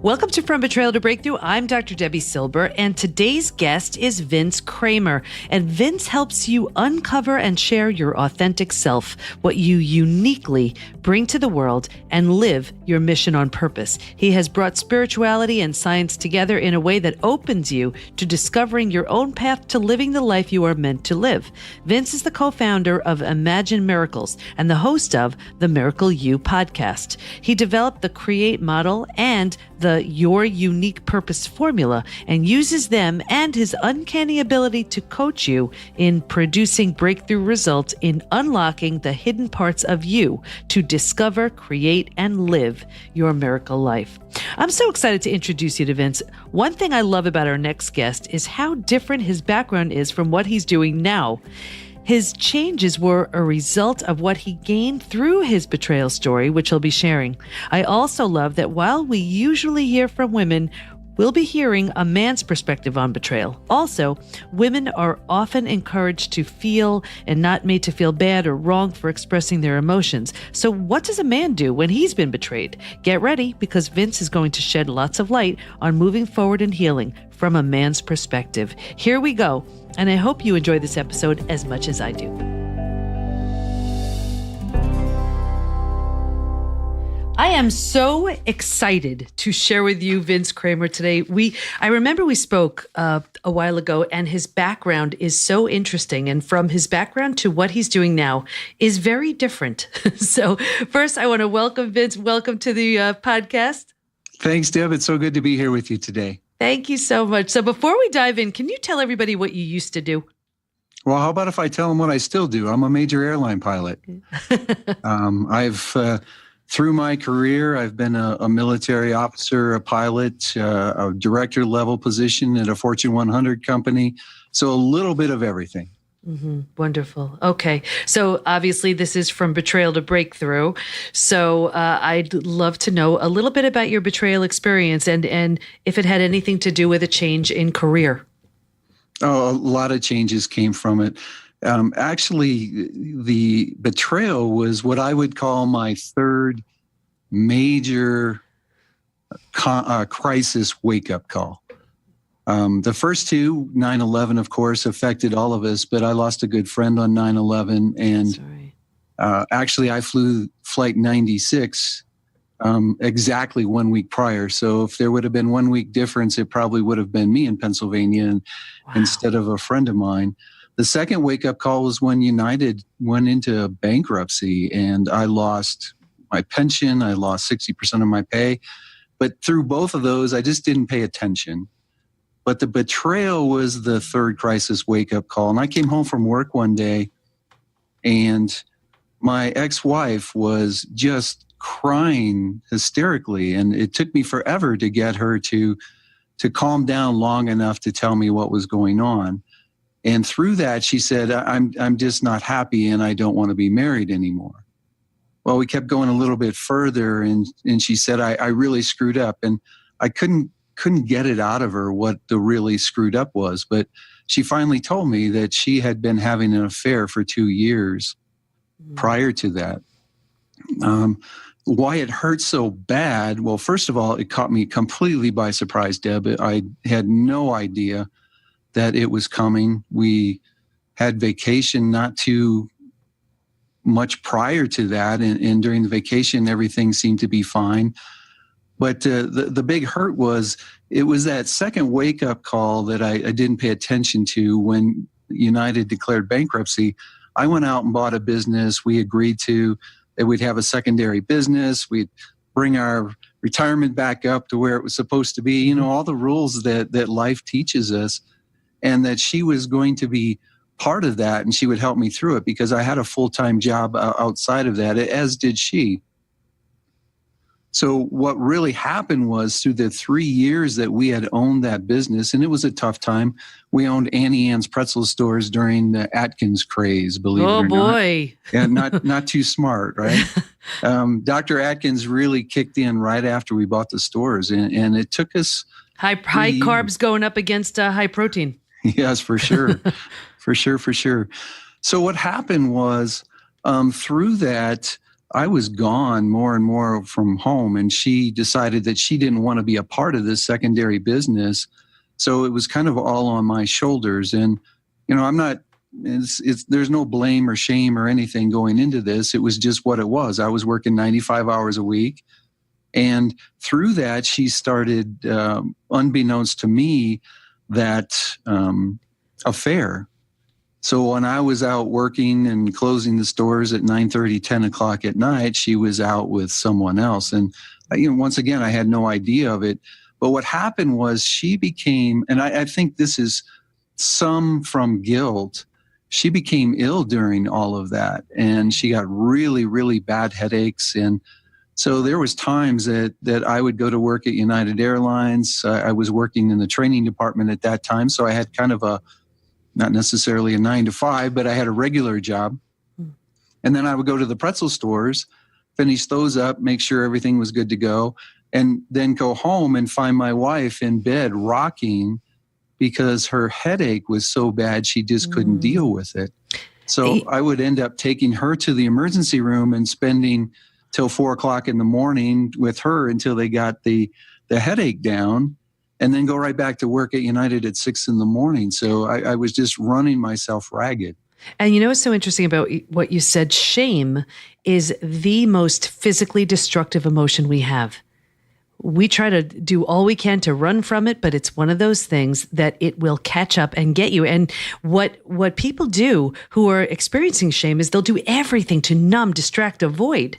Welcome to From Betrayal to Breakthrough. I'm Dr. Debi Silber, and today's guest is Vince Kramer. And Vince helps you uncover and share your authentic self, what you uniquely bring to the world, and live your mission on purpose. He has brought spirituality and science together in a way that opens you to discovering your own path to living the life you are meant to live. Vince is the co-founder of Imagine Miracles and the host of the Miracle You podcast. He developed the CREATE model and the Your Unique Purpose formula and uses them and his uncanny ability to coach you in producing breakthrough results in unlocking the hidden parts of you to discover, create, and live your miracle life. I'm so excited to introduce you to Vince. One thing I love about our next guest is how different his background is from what he's doing now. His changes were a result of what he gained through his betrayal story, which he'll be sharing. I also love that while we usually hear from women, we'll be hearing a man's perspective on betrayal. Also, women are often encouraged to feel and not made to feel bad or wrong for expressing their emotions. So what does a man do when he's been betrayed? Get ready, because Vince is going to shed lots of light on moving forward and healing from a man's perspective. Here we go. And I hope you enjoy this episode as much as I do. I am so excited to share with you Vince Kramer today. I remember we spoke a while ago, and his background is so interesting. And from his background to what he's doing now is very different. So first, I want to welcome Vince. Welcome to the podcast. Thanks, Deb. It's so good to be here with you today. Thank you so much. So before we dive in, can you tell everybody what you used to do? Well, how about if I tell them what I still do? I'm a major airline pilot. Through my career, I've been a military officer, a pilot, a director level position at a Fortune 100 company. So a little bit of everything. Mm-hmm. Wonderful. Okay. So obviously this is From Betrayal to Breakthrough. So I'd love to know a little bit about your betrayal experience and if it had anything to do with a change in career. Oh, a lot of changes came from it. Actually, the betrayal was what I would call my third major crisis wake-up call. The first two, 9/11, of course, affected all of us, but I lost a good friend on 9/11. And actually, I flew Flight 96 exactly 1 week prior. So if there would have been 1 week difference, it probably would have been me in Pennsylvania instead of a friend of mine. The second wake-up call was when United went into bankruptcy, and I lost my pension. I lost 60% of my pay. But through both of those, I just didn't pay attention. But the betrayal was the third crisis wake-up call. And I came home from work one day, and my ex-wife was just crying hysterically. And it took me forever to get her to calm down long enough to tell me what was going on. And through that, she said, I'm just not happy, and I don't want to be married anymore. Well, we kept going a little bit further, and she said, I really screwed up. And I couldn't get it out of her what the really screwed up was. But she finally told me that she had been having an affair for 2 years prior to that. Why it hurt so bad? Well, first of all, it caught me completely by surprise, Deb. I had no idea that it was coming. We had vacation not too much prior to that. And during the vacation, everything seemed to be fine. But the big hurt was, it was that second wake-up call that I didn't pay attention to when United declared bankruptcy. I went out and bought a business. We agreed that we'd have a secondary business. We'd bring our retirement back up to where it was supposed to be. You know, all the rules that life teaches us, and that she was going to be part of that, and she would help me through it because I had a full-time job outside of that, as did she. So what really happened was, through the 3 years that we had owned that business, and it was a tough time, we owned Annie Ann's pretzel stores during the Atkins craze, believe it or not. Oh, boy. And not too smart, right? Dr. Atkins really kicked in right after we bought the stores, and it took us... High carbs going up against high protein. Yes, for sure. For sure. So what happened was, through that, I was gone more and more from home, and she decided that she didn't want to be a part of this secondary business. So it was kind of all on my shoulders. And, I'm not, there's no blame or shame or anything going into this. It was just what it was. I was working 95 hours a week. And through that, she started, unbeknownst to me, that affair. So when I was out working and closing the stores at 9:30, 10 o'clock at night, she was out with someone else. And, once again, I had no idea of it. But what happened was she became, and I think this is some from guilt, she became ill during all of that. And she got really, really bad headaches. And so there was times that I would go to work at United Airlines. I was working in the training department at that time. So I had kind of not necessarily a 9 to 5, but I had a regular job. And then I would go to the pretzel stores, finish those up, make sure everything was good to go, and then go home and find my wife in bed rocking because her headache was so bad she just couldn't deal with it. So I would end up taking her to the emergency room and spending till 4 o'clock in the morning with her until they got the headache down, and then go right back to work at United at 6 in the morning. So I was just running myself ragged. And what's so interesting about what you said? Shame is the most physically destructive emotion we have. We try to do all we can to run from it, but it's one of those things that it will catch up and get you. And what people do who are experiencing shame is they'll do everything to numb, distract, avoid,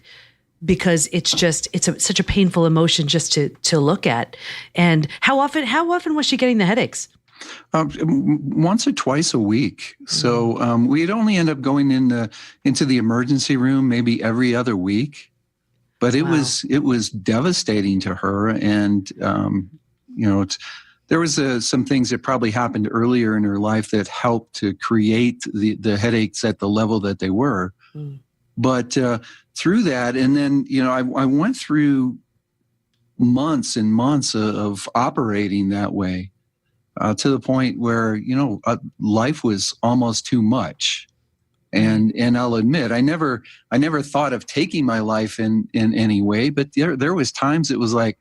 because it's such a painful emotion just to look at. And how often was she getting the headaches? Once or twice a week. So we'd only end up going into the emergency room maybe every other week. But it was devastating to her. And, there was some things that probably happened earlier in her life that helped to create the headaches at the level that they were. But through that, and then, I went through months and months of operating that way to the point where, life was almost too much. And I'll admit, I never thought of taking my life in any way, but there was times it was like,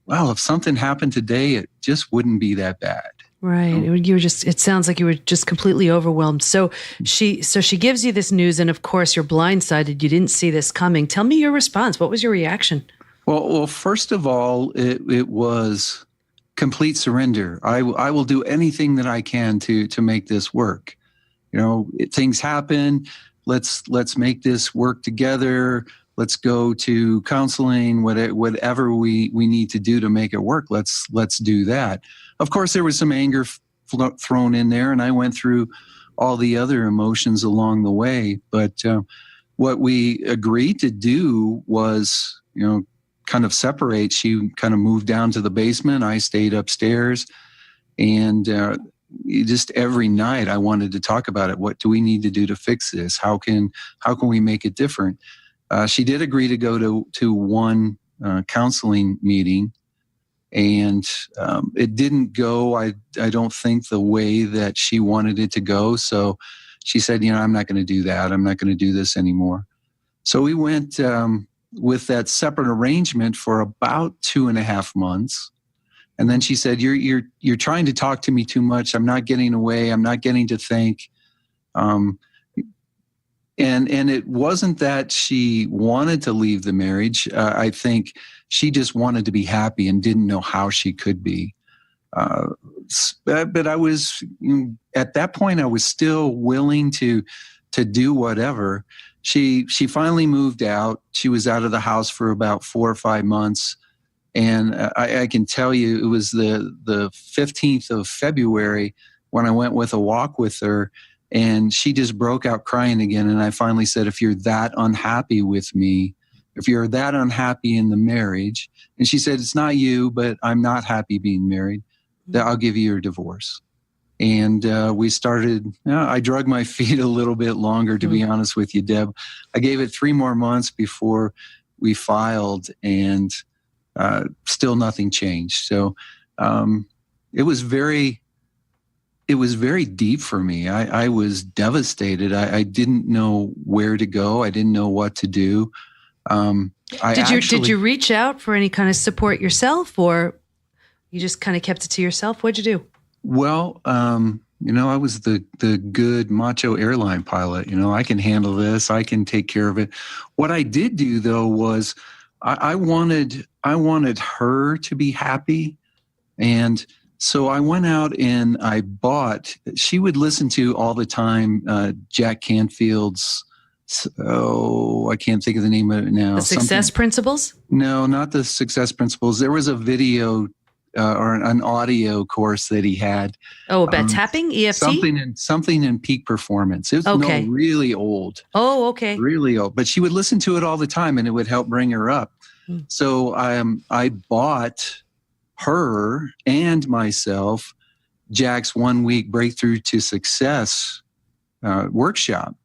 well, if something happened today, it just wouldn't be that bad. Right. It sounds like you were just completely overwhelmed. So she gives you this news, and of course you're blindsided. You didn't see this coming. Tell me your response. What was your reaction? Well, first of all, it was complete surrender. I will do anything that I can to make this work. Things happen. Let's make this work together. Let's go to counseling, whatever we need to do to make it work. Let's do that. Of course, there was some anger thrown in there, and I went through all the other emotions along the way. But what we agreed to do was, kind of separate. She kind of moved down to the basement. I stayed upstairs, and just every night I wanted to talk about it. What do we need to do to fix this? How can we make it different? She did agree to go to one counseling meeting, and it didn't go, I don't think, the way that she wanted it to go. So she said, I'm not going to do that. I'm not going to do this anymore. So we went with that separate arrangement for about 2.5 months. And then she said, you're trying to talk to me too much. I'm not getting away. I'm not getting to think. And it wasn't that she wanted to leave the marriage. I think she just wanted to be happy and didn't know how she could be. But I was, at that point, I was still willing to do whatever. She finally moved out. She was out of the house for about 4 or 5 months. And I can tell you, it was the 15th of February when I went with a walk with her, and she just broke out crying again. And I finally said, if you're that unhappy with me, if you're that unhappy in the marriage, and she said, it's not you, but I'm not happy being married, that I'll give you your divorce. And we started, I drug my feet a little bit longer, to be honest with you, Deb. I gave it 3 more months before we filed, and still nothing changed. So it was very deep for me. I was devastated. I didn't know where to go. I didn't know what to do. Did you reach out for any kind of support yourself, or you just kind of kept it to yourself? What'd you do? Well, I was the good macho airline pilot. I can handle this. I can take care of it. What I did do though was I wanted her to be happy, and so I went out and I bought. She would listen to all the time Jack Canfield's. I can't think of the name of it now. The Success Principles? No, not the Success Principles. There was a video or an audio course that he had. Oh, about tapping, EFT? Something in peak performance. It was really old. Oh, okay. Really old. But she would listen to it all the time, and it would help bring her up. So I bought her and myself Jack's 1 week Breakthrough to Success workshop.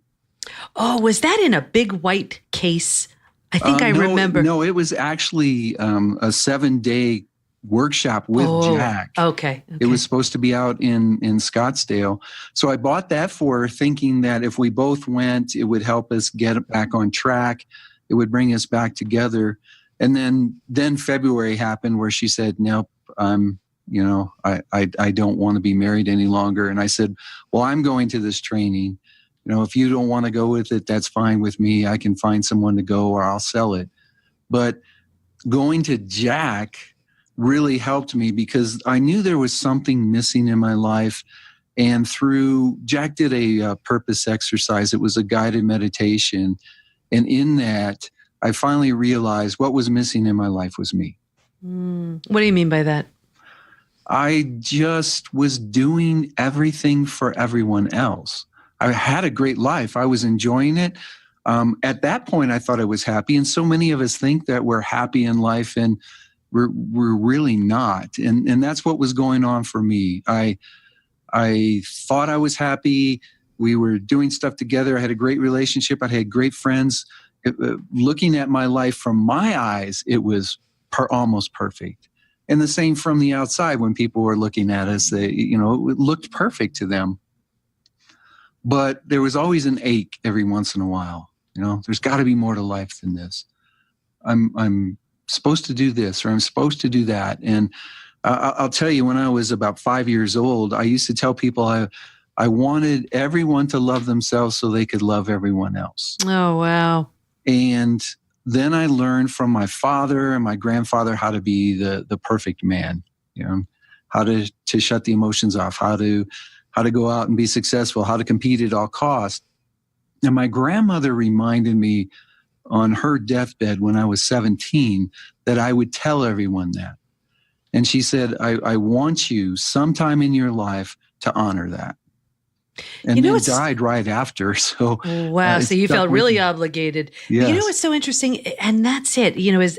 Oh, was that in a big white case? I think I remember. No, it was actually a 7-day workshop with Jack. Okay. It was supposed to be out in Scottsdale. So I bought that for her, thinking that if we both went, it would help us get it back on track. It would bring us back together. And then February happened where she said, nope, I don't want to be married any longer. And I said, well, I'm going to this training. If you don't want to go with it, that's fine with me. I can find someone to go, or I'll sell it. But going to Jack really helped me because I knew there was something missing in my life. And Jack did a purpose exercise. It was a guided meditation. And in that, I finally realized what was missing in my life was me. What do you mean by that? I just was doing everything for everyone else. I had a great life. I was enjoying it. At that point, I thought I was happy. And so many of us think that we're happy in life, and we're really not. And that's what was going on for me. I thought I was happy. We were doing stuff together. I had a great relationship. I had great friends. Looking at my life from my eyes, it was almost perfect. And the same from the outside when people were looking at us, it looked perfect to them. But there was always an ache every once in a while. There's got to be more to life than this. I'm supposed to do this, or I'm supposed to do that. And I'll tell you, when I was about 5 years old, I used to tell people I wanted everyone to love themselves so they could love everyone else. Oh, wow. And then I learned from my father and my grandfather how to be the perfect man, how to shut the emotions off, how to go out and be successful, how to compete at all costs. And my grandmother reminded me on her deathbed when I was 17 that I would tell everyone that. And she said, I want you sometime in your life to honor that. And then died right after. So wow. So you felt really obligated. Yes. You know what's so interesting? And that's it. Is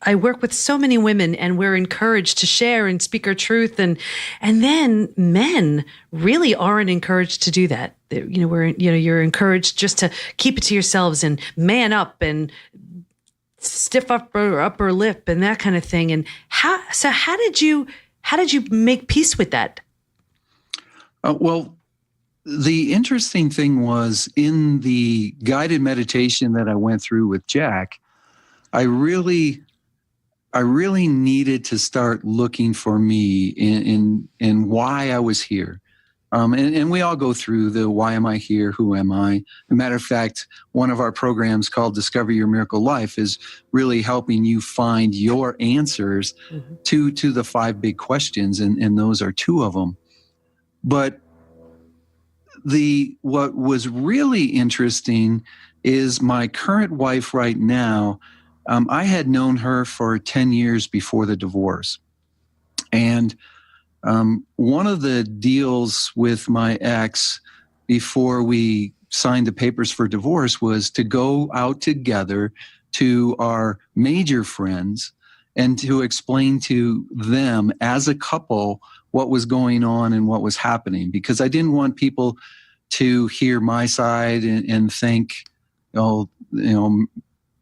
I work with so many women, and we're encouraged to share and speak our truth, and then men really aren't encouraged to do that. You're encouraged just to keep it to yourselves and man up and stiff upper lip and that kind of thing. And how did you make peace with that? Well, the interesting thing was in the guided meditation that I went through with Jack, I really needed to start looking for me in why I was here. And we all go through the why am I here? Who am I? As a matter of fact, one of our programs called Discover Your Miracle Life is really helping you find your answers to the 5 big questions. And those are 2 of them. But what was really interesting is my current wife right now. I had known her for 10 years before the divorce. And one of the deals with my ex before we signed the papers for divorce was to go out together to our major friends and to explain to them as a couple what was going on and what was happening, because I didn't want people to hear my side and think,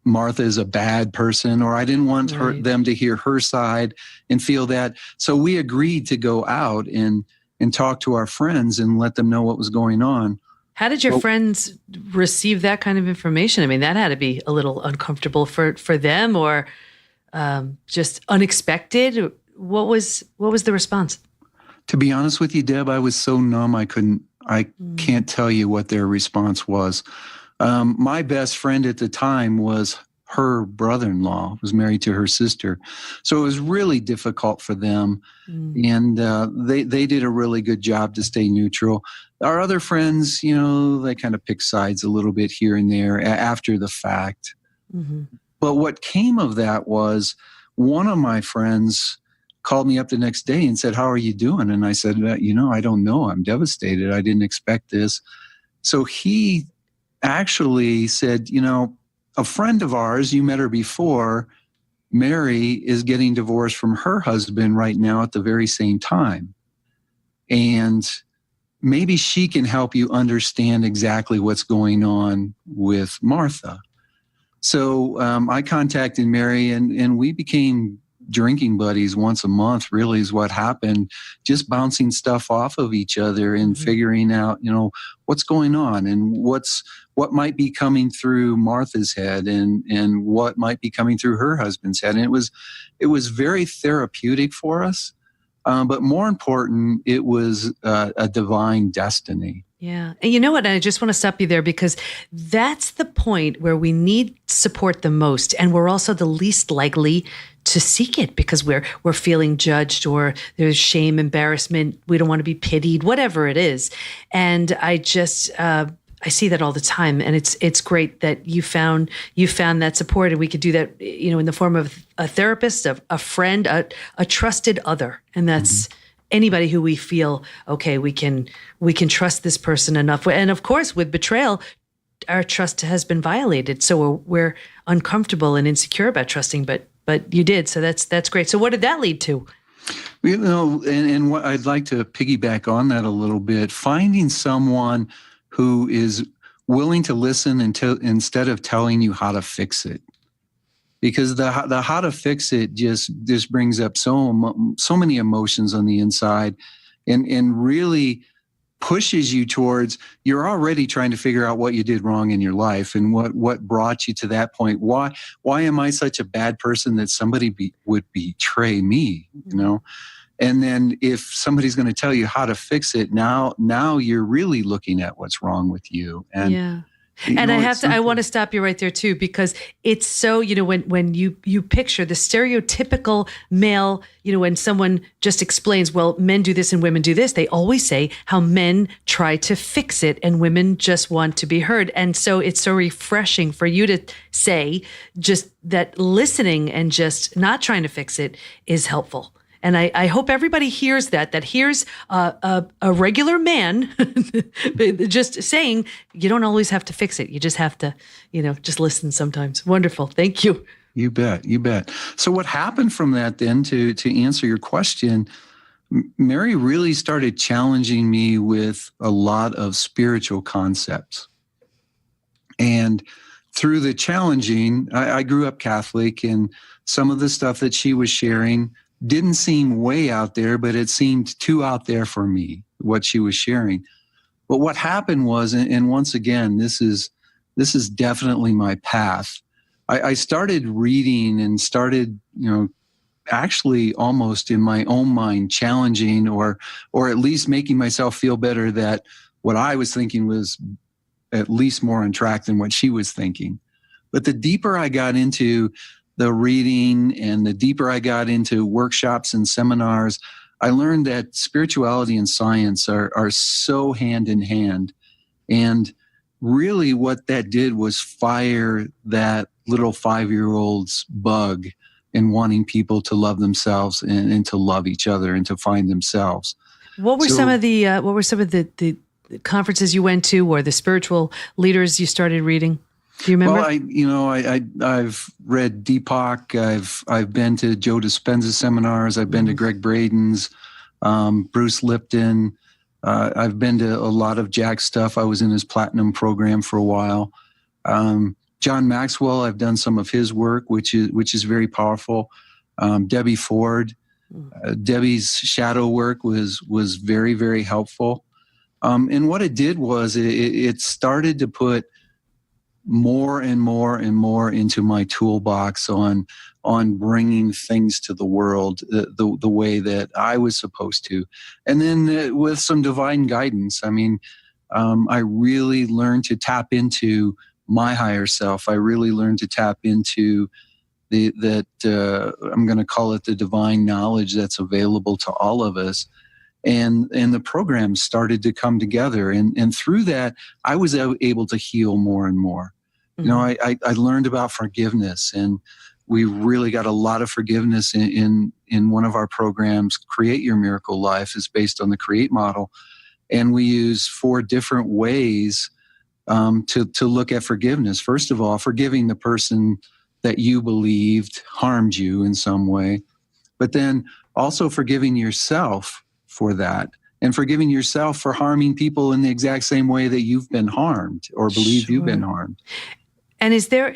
Martha is a bad person, or I didn't want them to hear her side and feel that. So we agreed to go out and talk to our friends and let them know what was going on. How did your friends receive that kind of information? I mean, that had to be a little uncomfortable for them, or just unexpected. What was the response? To be honest with you, Deb, I was so numb I can't tell you what their response was. My best friend at the time was her brother-in-law, was married to her sister. So it was really difficult for them. And they did a really good job to stay neutral. Our other friends, they kind of pick sides a little bit here and there after the fact. Mm-hmm. But what came of that was one of my friends called me up the next day and said, "How are you doing?" And I said, I don't know. I'm devastated. I didn't expect this. So he actually said, a friend of ours, you met her before, Mary, is getting divorced from her husband right now at the very same time. And maybe she can help you understand exactly what's going on with Martha. So I contacted Mary and we became drinking buddies once a month, really is what happened. Just bouncing stuff off of each other and figuring out, what's going on and what might be coming through Martha's head and what might be coming through her husband's head. And it was very therapeutic for us. But more important, it was a divine destiny. Yeah. And you know what? I just want to stop you there because that's the point where we need support the most. And we're also the least likely to seek it because we're feeling judged or there's shame, embarrassment. We don't want to be pitied, whatever it is. And I just, I see that all the time. And it's great that you found that support, and we could do that, in the form of a therapist, a friend, a trusted other. And that's anybody who we feel, okay, we can trust this person enough. And of course, with betrayal, our trust has been violated. So we're uncomfortable and insecure about trusting, but you did. So that's great. So what did that lead to? And what I'd like to piggyback on that a little bit, finding someone who is willing to listen instead of telling you how to fix it. Because the how to fix it just brings up so many emotions on the inside and really pushes you towards, you're already trying to figure out what you did wrong in your life and what brought you to that point. Why am I such a bad person that somebody would betray me, And then if somebody's going to tell you how to fix it, now you're really looking at what's wrong with you. And yeah. And I want to stop you right there too, because it's so, when you picture the stereotypical male, when someone just explains, well, men do this and women do this, they always say how men try to fix it and women just want to be heard. And so it's so refreshing for you to say just that listening and just not trying to fix it is helpful. And I hope everybody hears that here's a regular man just saying you don't always have to fix it. You just have to, just listen sometimes. Wonderful. Thank you. You bet. So what happened from that then, to answer your question, Mary really started challenging me with a lot of spiritual concepts. And through the challenging, I grew up Catholic, and some of the stuff that she was sharing didn't seem way out there, but it seemed too out there for me, what she was sharing. But what happened was, and once again, this is definitely my path. I started reading and started, actually almost in my own mind challenging or at least making myself feel better that what I was thinking was at least more on track than what she was thinking. But the deeper I got into the reading and the deeper I got into workshops and seminars, I learned that spirituality and science are so hand in hand. And really what that did was fire that little 5-year-old's bug in wanting people to love themselves and to love each other and to find themselves. What were some of the conferences you went to or the spiritual leaders you started reading? Do you remember? Well, I've read Deepak. I've been to Joe Dispenza seminars. I've been to Greg Braden's, Bruce Lipton. I've been to a lot of Jack's stuff. I was in his platinum program for a while. John Maxwell, I've done some of his work, which is very powerful. Debi Ford, Debi's shadow work was very, very helpful. And what it did was it started to put more and more and more into my toolbox on bringing things to the world the way that I was supposed to. And then with some divine guidance, I mean, I really learned to tap into my higher self. I really learned to tap into I'm going to call it the divine knowledge that's available to all of us. And the programs started to come together. And through that, I was able to heal more and more. Mm-hmm. You know, I learned about forgiveness, and we really got a lot of forgiveness in one of our programs. Create Your Miracle Life is based on the CREATE model. And we use 4 different ways to look at forgiveness. First of all, forgiving the person that you believed harmed you in some way, but then also forgiving yourself for that, and forgiving yourself for harming people in the exact same way that you've been harmed or believe you've been harmed. And is there,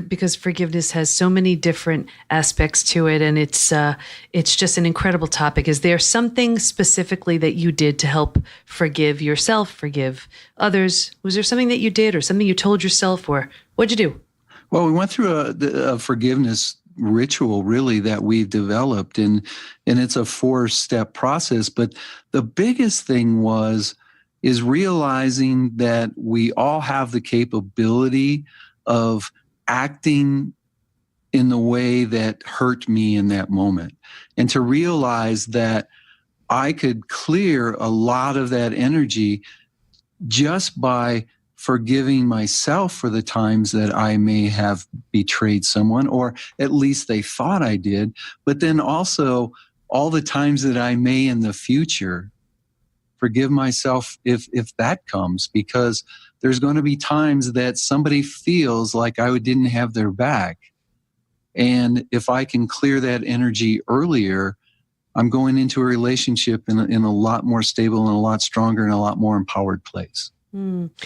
because forgiveness has so many different aspects to it, and it's just an incredible topic. Is there something specifically that you did to help forgive yourself, forgive others? Was there something that you did, or something you told yourself, or what'd you do? Well, we went through a forgiveness ritual, really, that we've developed, and it's a 4-step process. But the biggest thing is realizing that we all have the capability of acting in the way that hurt me in that moment, and to realize that I could clear a lot of that energy just by forgiving myself for the times that I may have betrayed someone, or at least they thought I did, but then also all the times that I may in the future forgive myself if that comes, because there's going to be times that somebody feels like I didn't have their back. And if I can clear that energy earlier, I'm going into a relationship in a lot more stable and a lot stronger and a lot more empowered place.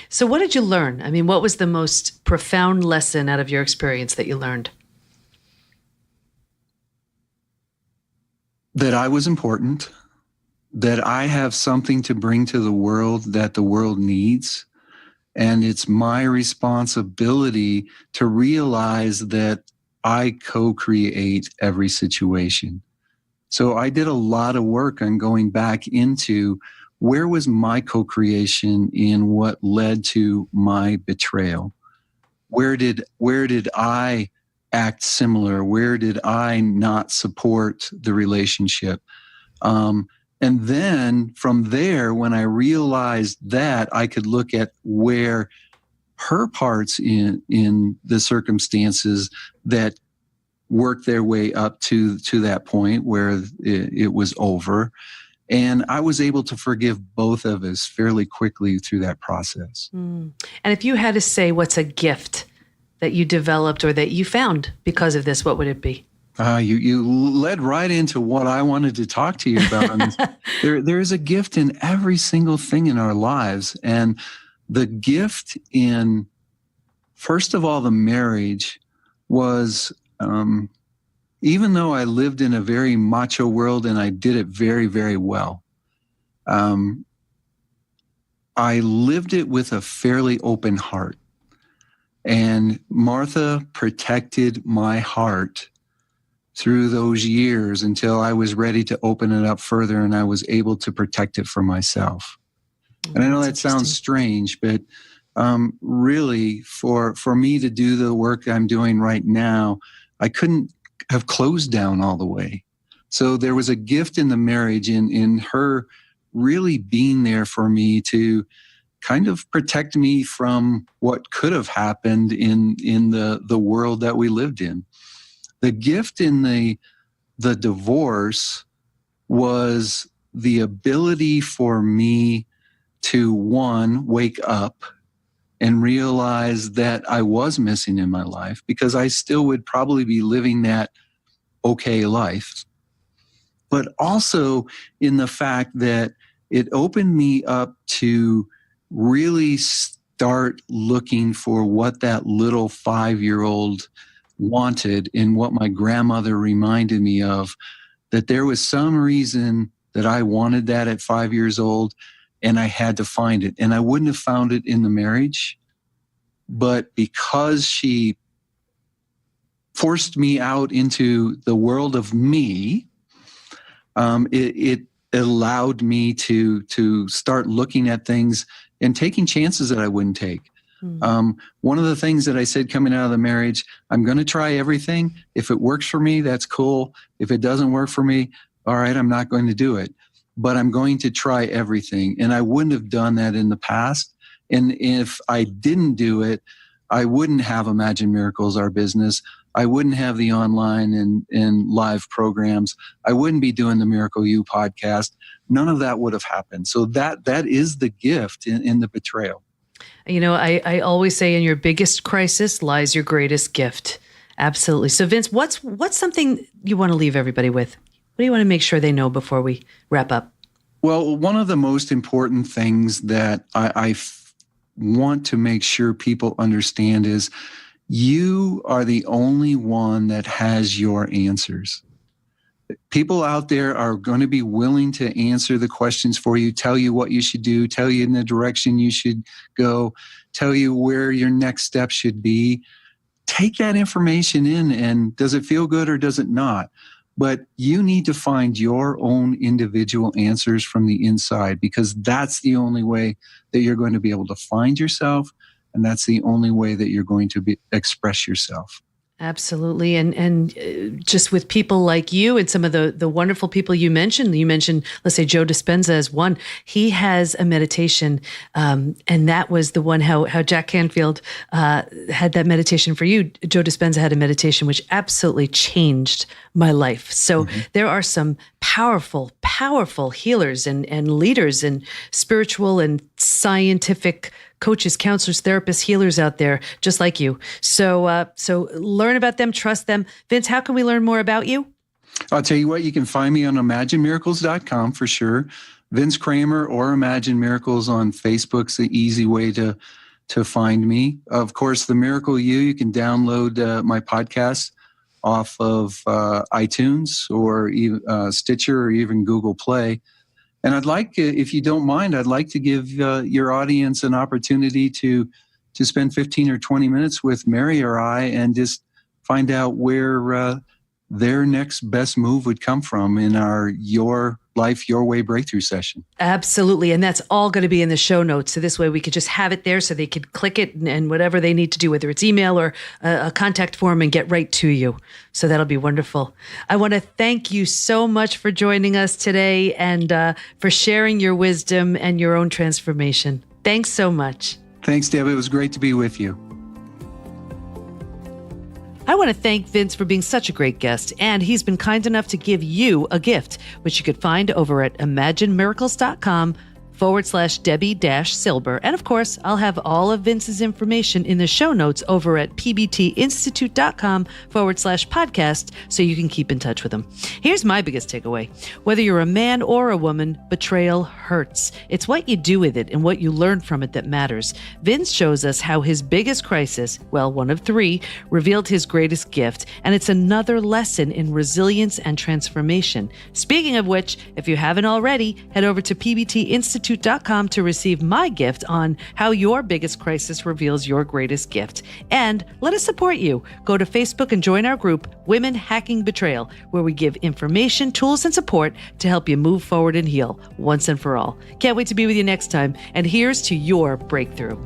So what did you learn? I mean, what was the most profound lesson out of your experience that you learned? That I was important, that I have something to bring to the world that the world needs. And it's my responsibility to realize that I co-create every situation. So I did a lot of work on going back into where was my co-creation in what led to my betrayal? Where did I act similar? Where did I not support the relationship? And then from there, when I realized that, I could look at where her parts in the circumstances that worked their way up to that point where it was over. And I was able to forgive both of us fairly quickly through that process. And if you had to say what's a gift that you developed or that you found because of this, what would it be? You led right into what I wanted to talk to you about. There is a gift in every single thing in our lives. And the gift in, first of all, the marriage was, even though I lived in a very macho world and I did it very, very well, I lived it with a fairly open heart. And Martha protected my heart through those years until I was ready to open it up further, and I was able to protect it for myself. And I know that sounds strange, but really for me to do the work I'm doing right now, I couldn't have closed down all the way. So there was a gift in the marriage in her really being there for me to kind of protect me from what could have happened in the world that we lived in. The gift in the divorce was the ability for me to, one, wake up and realize that I was missing in my life, because I still would probably be living that okay life. But also in the fact that it opened me up to really start looking for what that little 5-year-old wanted, and what my grandmother reminded me of, that there was some reason that I wanted that at 5 years old. and I had to find it. And I wouldn't have found it in the marriage, but because she forced me out into the world of me, it allowed me to start looking at things and taking chances that I wouldn't take. One of the things that I said coming out of the marriage, I'm going to try everything. If it works for me, that's cool. If it doesn't work for me, all right, I'm not going to do it. But I'm going to try everything. And I wouldn't have done that in the past. And if I didn't do it, I wouldn't have Imagine Miracles, our business. I wouldn't have the online and live programs. I wouldn't be doing the Miracle You podcast. None of that would have happened. So that is the gift in the betrayal. You know, I always say in your biggest crisis lies your greatest gift. Absolutely. So Vince, what's something you want to leave everybody with? What do you want to make sure they know before we wrap up? Well, one of the most important things that I want to make sure people understand is you are the only one that has your answers. People out there are going to be willing to answer the questions for you, tell you what you should do, tell you in the direction you should go, tell you where your next step should be. Take that information in, and does it feel good or does it not? But you need to find your own individual answers from the inside, because that's the only way that you're going to be able to find yourself, and that's the only way that you're going to express yourself. Absolutely. And just with people like you and some of the wonderful people you mentioned, let's say Joe Dispenza as one. He has a meditation, and that was the one how Jack Canfield had that meditation for you. Joe Dispenza had a meditation which absolutely changed my life. So there are some powerful healers and leaders and spiritual and scientific coaches, counselors, therapists, healers out there, just like you. So learn about them, trust them. Vince, how can we learn more about you? I'll tell you what, you can find me on imaginemiracles.com for sure. Vince Kramer or Imagine Miracles on Facebook's the easy way to find me. Of course, the Miracle You can download my podcast off of iTunes or even Stitcher or even Google Play. And I'd like, if you don't mind, I'd like to give your audience an opportunity to spend 15 or 20 minutes with Mary or I and just find out where their next best move would come from in our Your Life, Your Way breakthrough session. Absolutely. And that's all going to be in the show notes. So this way we could just have it there so they could click it and whatever they need to do, whether it's email or a contact form, and get right to you. So that'll be wonderful. I want to thank you so much for joining us today and for sharing your wisdom and your own transformation. Thanks so much. Thanks, Debi. It was great to be with you. I want to thank Vince for being such a great guest, and he's been kind enough to give you a gift, which you could find over at imaginemiracles.com/Debi-Silber. And of course, I'll have all of Vince's information in the show notes over at pbtinstitute.com/podcast, so you can keep in touch with him. Here's my biggest takeaway. Whether you're a man or a woman, betrayal hurts. It's what you do with it and what you learn from it that matters. Vince shows us how his biggest crisis, well, one of three, revealed his greatest gift, and it's another lesson in resilience and transformation. Speaking of which, if you haven't already, head over to pbtinstitute.com to receive my gift on how your biggest crisis reveals your greatest gift. And let us support you. Go to Facebook and join our group, Women Hacking Betrayal, where we give information, tools, and support to help you move forward and heal once and for all. Can't wait to be with you next time. And here's to your breakthrough.